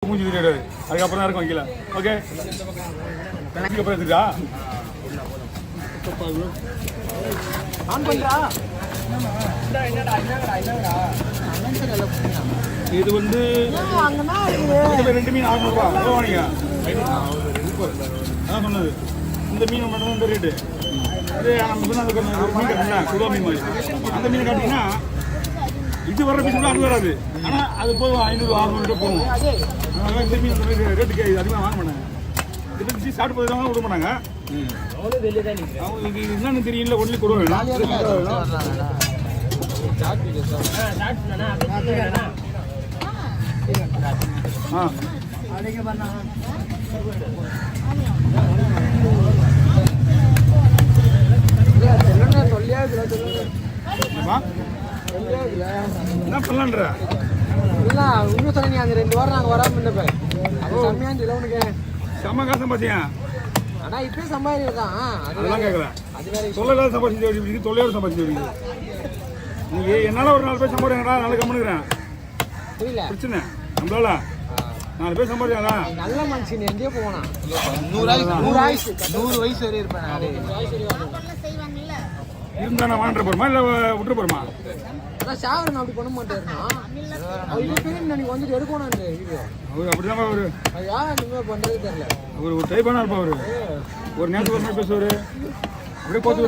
மூஞ்சி தெரியாது, அதுக்கப்புறம் தான் இருக்கும் வைக்கல. ஓகே, அப்புறம் எடுத்துக்கா ஆன் பண்ணுறா. இது வந்து 2 மீன் 600 ரூபா. எவ்வளோ வாங்கிங்க? அதான் சொன்னது. இந்த மீன் மட்டும் இந்த ரேட்டு. அதே நம்ம சொன்ன அந்த மீன் கட்டினா சுதா மீன் மாதிரி அந்த மீன் காட்டிங்கன்னா இது வர மீன் அது வராது. ஆனால் அது போதும் 500 600 போகும். அதனால இந்த மீன் ரேட்டுக்கு அதிகமாக வாங்க மாட்டாங்க. இது பற்றி சாப்பிட்டு போதும் விட மாட்டாங்க. அவங்களுக்கு என்னன்னு தெரியல, ஒன்லி கொடுவேன். என்ன பண்ணலான்ற இன்னும் சொன்னீங்க அந்த 2 வாரம் நாங்கள் வராமல் இருந்தப்ப அது செம்மையா இருந்துல உனக்கு. செம்ம காசம் பார்த்தியா? ஆனால் இப்பயே சம்பாதிக்கிறதான் அதெல்லாம் கேட்கல. தொழிலாளர் சம்பாதிச்சு எப்படி தொழிலாளர் சம்பாதிச்சு எப்படி நீங்கள் என்னால் ஒரு 4 பேர் சம்பாதிக்கிறா நல்ல கம்முனுக்குறேன். புரியல பிரச்சனை நம்மளால 4 பேர் சம்பாதிச்சாங்களா நல்ல மனுஷன் எங்கேயோ போனா 100 வயசு வரை இருப்பேன். இருந்தா நான் வாங்கிட்டு போறோமா இல்லை விட்டு போறோமா? அதான் சாவரன் அப்படி பண்ண மாட்டேன்னா எனக்கு வந்துட்டு எடுக்கணும் அந்த வீடியோ. அவர் அப்படிதான் அவரு யார் நீங்க பண்றது தெரியல. அவர் ஒரு டைப் பண்ணா இருப்பா. அவரு ஒரு நேரத்துக்கு ஒரு மாதிரி பேசுவாரு. அப்படியே போத்து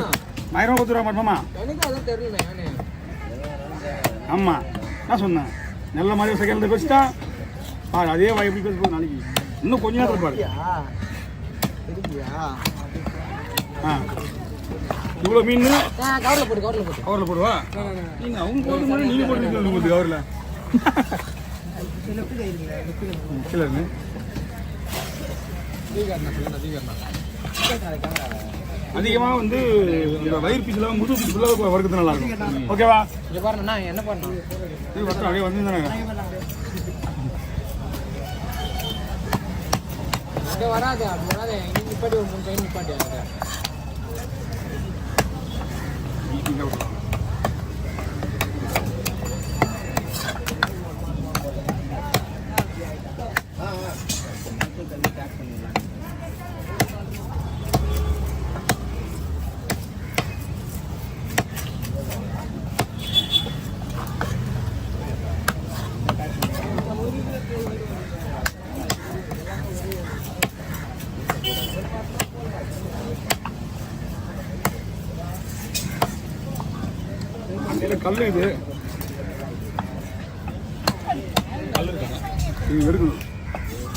1000 ரூபா கொடுத்துருவா மாட்டோமா? எனக்கு அதான் தெரியல. நானே ஆமா நான் சொன்னேன் நல்ல மாதிரி செகண்ட் வச்சுட்டா பாரு அதே வாய் எப்படி பேச போகுது நாளைக்கு. இன்னும் கொஞ்ச நேரத்தில் பாரு. இவ்வளோ மீன் கவரில் போட்டு கவரில் போடுவா. நீங்கள் அவங்க போட்டு மாதிரி நீங்கள் போட்டு உங்களுக்கு கவரில் இல்லைங்க. அதிகமாக வந்து இந்த வயிறு பீஸ்லாம் முது பீஸ் ஃபுல்லாக வறுக்கிறது நல்லா இருக்கும். ஓகேவா? இங்கே பாருண்ணா என்ன பண்ணணும் இது வர அப்படியே வந்து தானே இங்கே வராது. அப்படி வராது. இங்கே நிப்பாட்டி ஒரு 3 டைம் நிப்பாட்டி கல் இது எடுக்கணும்.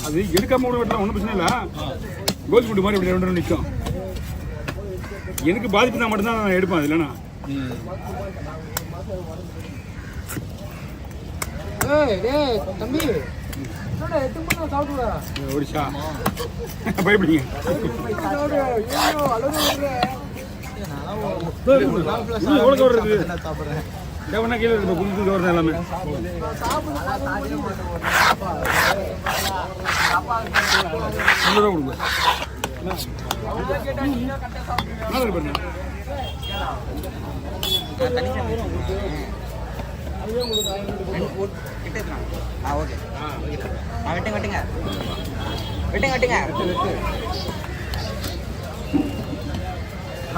அது எடுக்காம கூட வெட்டலாம், ஒன்றும் பிரச்சனை இல்லை. கோல் குண்டு மாதிரி அப்படி 2 நிற்கும். எனக்கு பாதிப்பு தான் மட்டும்தான் நான் எடுப்பேன். அது இல்லைண்ணா தம்பி ஒடிஷா பயப்படிங்க. எவ்வளோ கவர் இருக்குது? கவர்னா கீழே இருக்கு. புது கவர் தான் எல்லாமே. கொடுங்க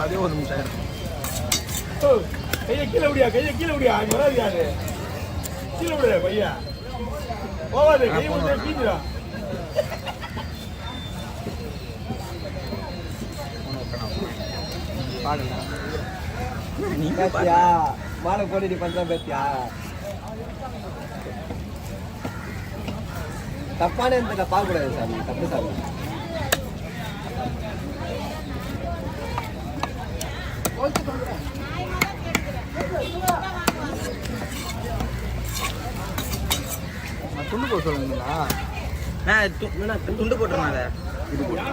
அதே ஒரு நிமிஷம் கையை கீழே விடியா வராது. யாரு கீழே விடுற பையா போவாது. கையை விட்டு பீஞ்சிடா. மாலை போட்டு நீ பண்ற பேத்தியா? தப்பான இந்த பார்க்க கூடாது சாமி. தப்பு சாமி. துண்டு போட்டு சொல்லுங்களா? துண்டு போட்டுருமா? அதை இது போட்டு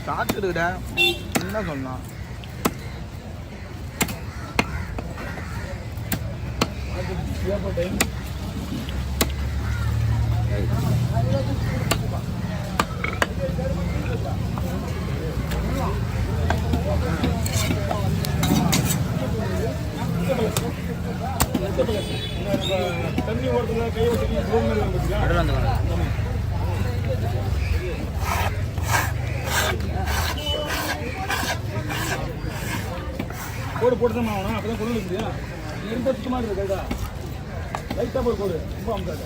ஸ்டாக் இருக்குடா. என்ன சொன்னான்? தண்ணி ஓரத்துல கை ஓட்டி ரோடு மேல வந்துருக்கா நடுவில் வந்துக்கலாம். கோடு போட்டு தான் ஆகணும், அப்பதான் கொண்டு வர முடியும். எந்த சுத்தமா இருக்கு கைதா லைட்டா போய் கோடு ரொம்ப அமுக்காது.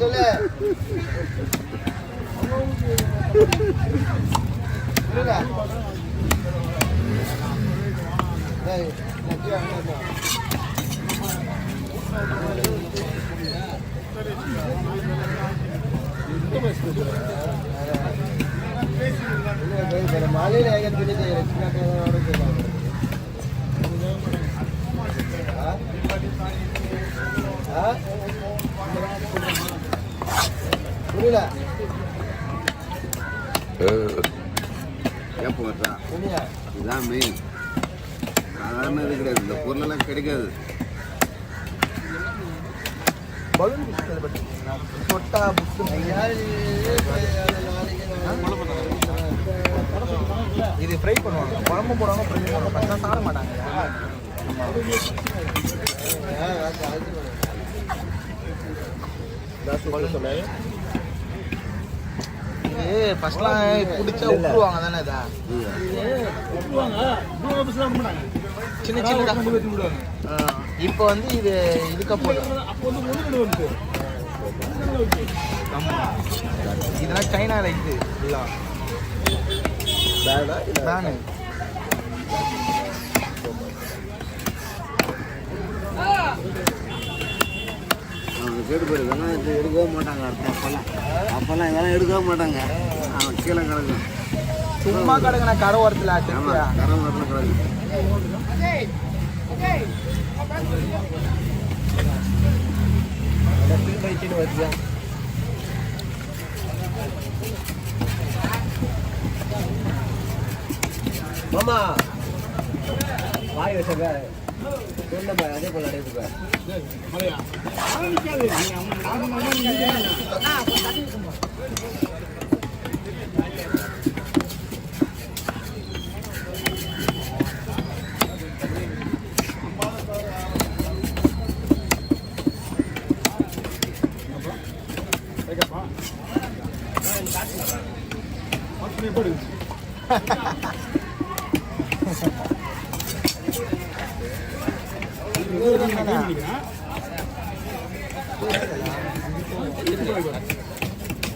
சொல்லு மாலையில் ஏக துணி புரியல ஏப்போ வர்றா இதுதான் மெயின். சாதாரண இது கிடையாது, இந்த பொருளெல்லாம் கிடைக்காது. பலூன் சொட்டா புட்டு இது ஃப்ரை பண்ணுவாங்க, குழம்பு போடுவாங்க, ஃப்ரை பண்ணுவாங்க. பசங்க சாப்பிட மாட்டாங்க. இது ஃபர்ஸ்ட்லாம் பிடிச்சா விட்டுருவாங்க தானே இதா சின்ன சின்னதாக. இப்போ வந்து இது இதுக்க போதும். இதெல்லாம் சைனாவில் இது இல்லை பேனு. கேட்டு போயிடு இதெல்லாம் இது எடுக்கவும் மாட்டாங்க. அப்போல்லாம் இதெல்லாம் எடுக்கவே மாட்டாங்க. அவன் கீழே கிடக்கும், சும்மா கிடக்குண்ணா கடை ஓரத்தில். ஆமாம் கரை மரத்தில் கிடக்கும். மாமா வாய் வச்சங்க அதே போல அடைப்பு மலையா நிற்காது. போடு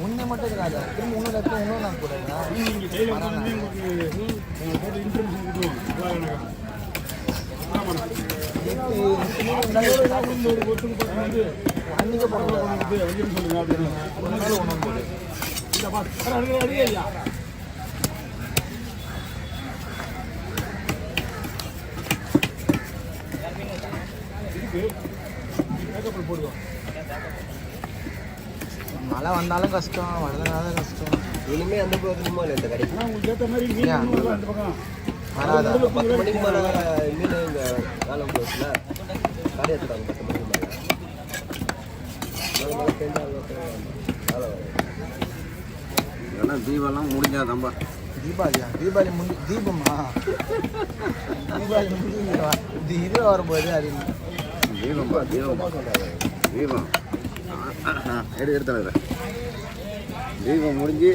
முன்னே மட்டும் இருக்காது, திரும்ப இன்னொரு இடத்துல இன்னொரு நாள் கூட நீங்க கையில வந்து உங்களுக்கு போட்டு இன்ஃபர்மேஷன் கொடுத்துருவோம். அன்னைக்கு போடுறது சொல்லுங்க அப்படின்னு அடியா போடுவோம். மழை வந்தாலும் கஷ்டம், வரதுனாலும் கஷ்டம். இனிமே அந்த பக்கத்துக்குமா இல்லை இந்த கடைக்கு உங்களுக்கு ஏற்ற மாதிரி மீன் அந்த பக்கம் வராதா? 10 மணிக்கு மேலே மீன் இந்த காலம் போச்சுல கடை எடுத்துட்டாங்க 10 மணிக்கு மேலே. இதெல்லாம் தீபம்லாம் முடிஞ்சாதம்பா. தீபாவளியா? தீபாவளி முடி தீபமா? தீபாவளி முடிஞ்சு இது வரும்போது அது தீபம்பா தீபம் எடுத்தாங்க. தீபம் முடிஞ்சு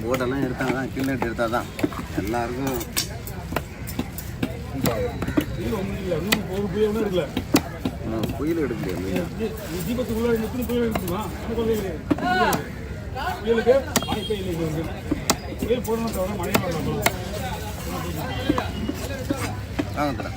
போட்டெல்லாம் எடுத்தாங்க தான், கில்லட் எடுத்தால் தான் எல்லாருக்கும். புயல் எடுக்க முடியாது. தீபத்துக்குள்ள புயல் எடுத்துமா புயலுக்கு வாய்ப்பே இல்லை. புயல் போடணும் தவிர மழை வரணும். வாங்க